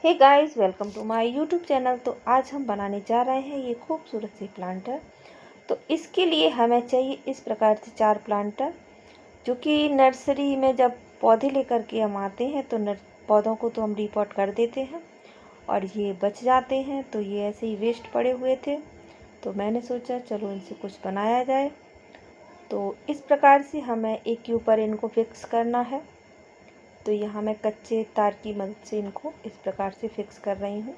Hey guys, welcome to my YouTube channel. तो आज हम बनाने जा रहे हैं ये खूबसूरत सी प्लांटर। तो इसके लिए हमें चाहिए इस प्रकार से 4 प्लांटर, जो कि नर्सरी में जब पौधे लेकर के हम आते हैं तो पौधों को तो हम रिपोर्ट कर देते हैं और ये बच जाते हैं। तो ये ऐसे ही वेस्ट पड़े हुए थे, तो मैंने सोचा चलो इनसे कुछ बनाया जाए। तो इस प्रकार से हमें एक के ऊपर इनको फिक्स करना है। तो यहाँ मैं कच्चे तार की मदद से इनको इस प्रकार से फिक्स कर रही हूँ।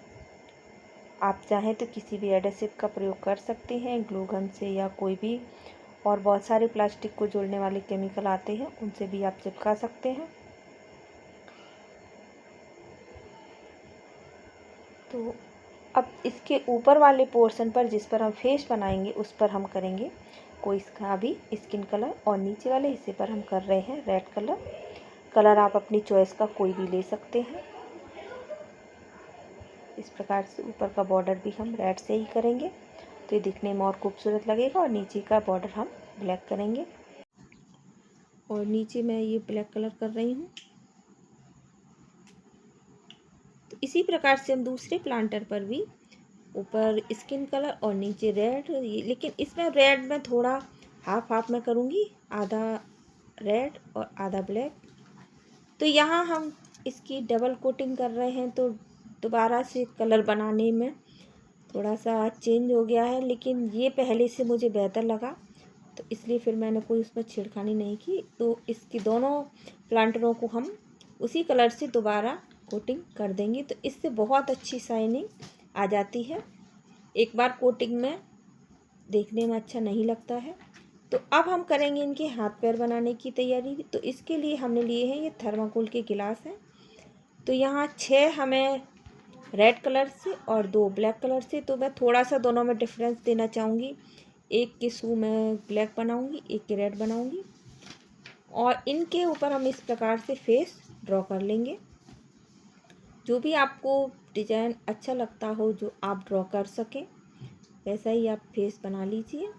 आप चाहें तो किसी भी एडेसिव का प्रयोग कर सकते हैं, ग्लू गन से या कोई भी और बहुत सारे प्लास्टिक को जोड़ने वाले केमिकल आते हैं, उनसे भी आप चिपका सकते हैं। तो अब इसके ऊपर वाले पोर्शन पर जिस पर हम फेस बनाएंगे उस पर हम करेंगे कोई इसका भी स्किन कलर, और नीचे वाले हिस्से पर हम कर रहे हैं रेड कलर आप अपनी चॉइस का कोई भी ले सकते हैं। इस प्रकार से ऊपर का बॉर्डर भी हम रेड से ही करेंगे, तो ये दिखने में और खूबसूरत लगेगा। और नीचे का बॉर्डर हम ब्लैक करेंगे, और नीचे मैं ये ब्लैक कलर कर रही हूँ। तो इसी प्रकार से हम दूसरे प्लांटर पर भी ऊपर स्किन कलर और नीचे रेड, लेकिन इसमें रेड में थोड़ा हाफ में करूँगी, आधा रेड और आधा ब्लैक। तो यहाँ हम इसकी डबल कोटिंग कर रहे हैं, तो दोबारा से कलर बनाने में थोड़ा सा चेंज हो गया है, लेकिन ये पहले से मुझे बेहतर लगा, तो इसलिए फिर मैंने कोई उसमें छेड़खानी नहीं की। तो इसकी दोनों प्लांटरों को हम उसी कलर से दोबारा कोटिंग कर देंगे, तो इससे बहुत अच्छी शाइनिंग आ जाती है। एक बार कोटिंग में देखने में अच्छा नहीं लगता है। तो अब हम करेंगे इनके हाथ पैर बनाने की तैयारी। तो इसके लिए हमने लिए हैं ये थर्माकोल के गिलास हैं। तो यहाँ 6 हमें रेड कलर से और 2 ब्लैक कलर से। तो मैं थोड़ा सा दोनों में डिफरेंस देना चाहूँगी। एक के शू मैं ब्लैक बनाऊँगी, एक के रेड बनाऊँगी, और इनके ऊपर हम इस प्रकार से फेस ड्रॉ कर लेंगे। जो भी आपको डिजाइन अच्छा लगता हो, जो आप ड्रॉ कर सकें, वैसा ही आप फेस बना लीजिए,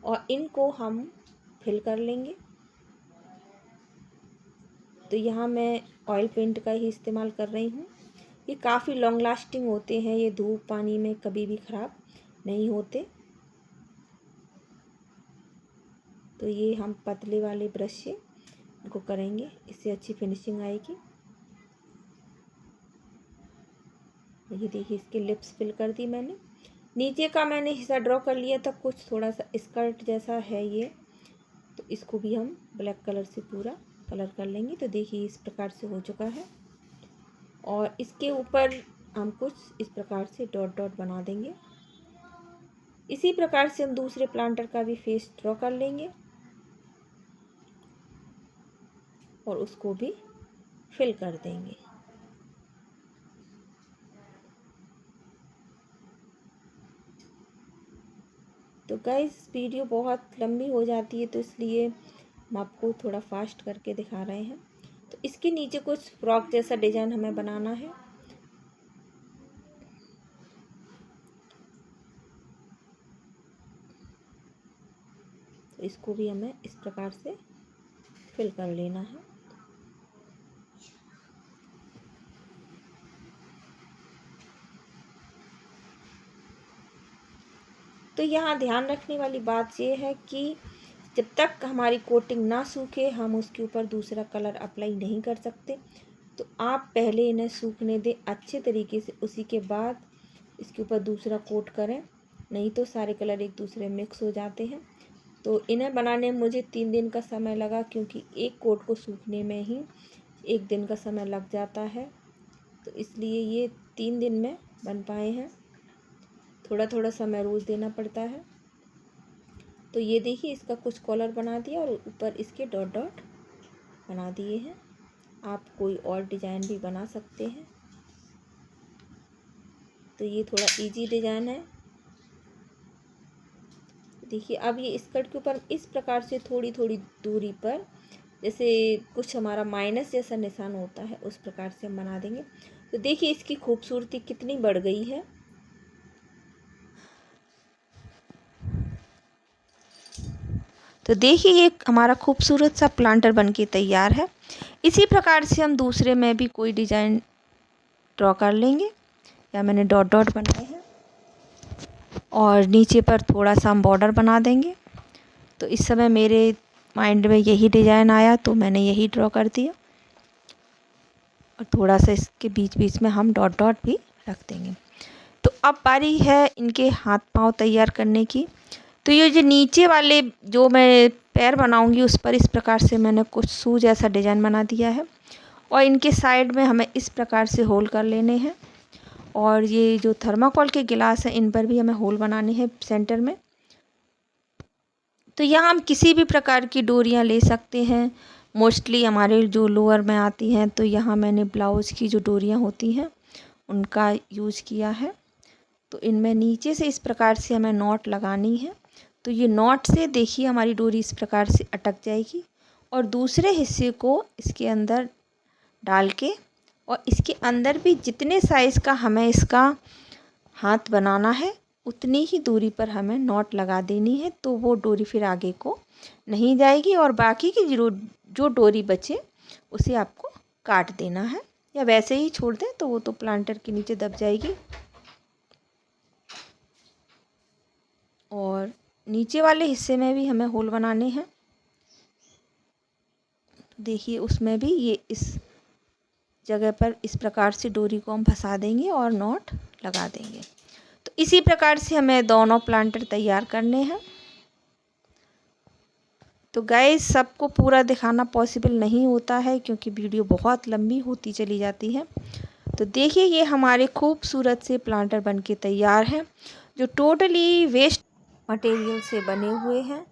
और इनको हम फिल कर लेंगे। तो यहाँ मैं ऑयल पेंट का ही इस्तेमाल कर रही हूँ। ये काफ़ी लॉन्ग लास्टिंग होते हैं, ये धूप पानी में कभी भी ख़राब नहीं होते। तो ये हम पतले वाले ब्रश से इनको करेंगे, इससे अच्छी फिनिशिंग आएगी। ये देखिए, इसके लिप्स फिल कर दी मैंने। नीचे का मैंने हिस्सा ड्रॉ कर लिया था, कुछ थोड़ा सा स्कर्ट जैसा है ये, तो इसको भी हम ब्लैक कलर से पूरा कलर कर लेंगे। तो देखिए इस प्रकार से हो चुका है, और इसके ऊपर हम कुछ इस प्रकार से डॉट डॉट बना देंगे। इसी प्रकार से हम दूसरे प्लांटर का भी फेस ड्रॉ कर लेंगे और उसको भी फिल कर देंगे। तो गाइस, वीडियो बहुत लंबी हो जाती है, तो इसलिए हम आपको थोड़ा फास्ट करके दिखा रहे हैं। तो इसके नीचे कुछ फ्रॉक जैसा डिजाइन हमें बनाना है। तो इसको भी हमें इस प्रकार से फिल कर लेना है। तो यहाँ ध्यान रखने वाली बात ये है कि जब तक हमारी कोटिंग ना सूखे, हम उसके ऊपर दूसरा कलर अप्लाई नहीं कर सकते। तो आप पहले इन्हें सूखने दें अच्छे तरीके से, उसी के बाद इसके ऊपर दूसरा कोट करें, नहीं तो सारे कलर एक दूसरे में मिक्स हो जाते हैं। तो इन्हें बनाने में मुझे 3 दिन का समय लगा, क्योंकि एक कोट को सूखने में ही 1 दिन का समय लग जाता है। तो इसलिए ये 3 दिन में बन पाए हैं। थोड़ा थोड़ा समय रोज़ देना पड़ता है। तो ये देखिए, इसका कुछ कॉलर बना दिया और ऊपर इसके डॉट डॉट बना दिए हैं। आप कोई और डिज़ाइन भी बना सकते हैं। तो ये थोड़ा इजी डिज़ाइन है। देखिए, अब ये स्कर्ट के ऊपर इस प्रकार से थोड़ी थोड़ी दूरी पर, जैसे कुछ हमारा माइनस जैसा निशान होता है, उस प्रकार से हम बना देंगे। तो देखिए इसकी खूबसूरती कितनी बढ़ गई है। तो देखिए ये हमारा खूबसूरत सा प्लांटर बनके तैयार है। इसी प्रकार से हम दूसरे में भी कोई डिज़ाइन ड्रॉ कर लेंगे। या मैंने डॉट डॉट बनाए हैं और नीचे पर थोड़ा सा हम बॉर्डर बना देंगे। तो इस समय मेरे माइंड में यही डिज़ाइन आया तो मैंने यही ड्रॉ कर दिया। और थोड़ा सा इसके बीच बीच में हम डॉट डॉट भी रख देंगे। तो अब बारी है इनके हाथ पाँव तैयार करने की। तो ये जो नीचे वाले जो मैं पैर बनाऊंगी उस पर इस प्रकार से मैंने कुछ शू जैसा डिज़ाइन बना दिया है। और इनके साइड में हमें इस प्रकार से होल कर लेने हैं। और ये जो थर्माकोल के गिलास हैं इन पर भी हमें होल बनाने हैं सेंटर में। तो यहाँ हम किसी भी प्रकार की डोरियाँ ले सकते हैं। मोस्टली हमारे जो लोअर में आती हैं, तो यहाँ मैंने ब्लाउज़ की जो डोरियाँ होती हैं उनका यूज़ किया है। तो इनमें नीचे से इस प्रकार से हमें नॉट लगानी है। तो ये नॉट से देखिए हमारी डोरी इस प्रकार से अटक जाएगी और दूसरे हिस्से को इसके अंदर डाल के और इसके अंदर भी जितने साइज़ का हमें इसका हाथ बनाना है उतनी ही दूरी पर हमें नॉट लगा देनी है। तो वो डोरी फिर आगे को नहीं जाएगी और बाकी की जो डोरी बचे उसे आपको काट देना है या वैसे ही छोड़ दें तो वो तो प्लांटर के नीचे दब जाएगी। और नीचे वाले हिस्से में भी हमें होल बनाने हैं। देखिए उसमें भी ये इस जगह पर इस प्रकार से डोरी को हम फंसा देंगे और नॉट लगा देंगे। तो इसी प्रकार से हमें दोनों प्लांटर तैयार करने हैं। तो गाइस सबको पूरा दिखाना पॉसिबल नहीं होता है क्योंकि वीडियो बहुत लंबी होती चली जाती है। तो देखिए ये हमारे खूबसूरत से प्लांटर बनके तैयार हैं जो टोटली वेस्ट मटेरियल से बने हुए हैं।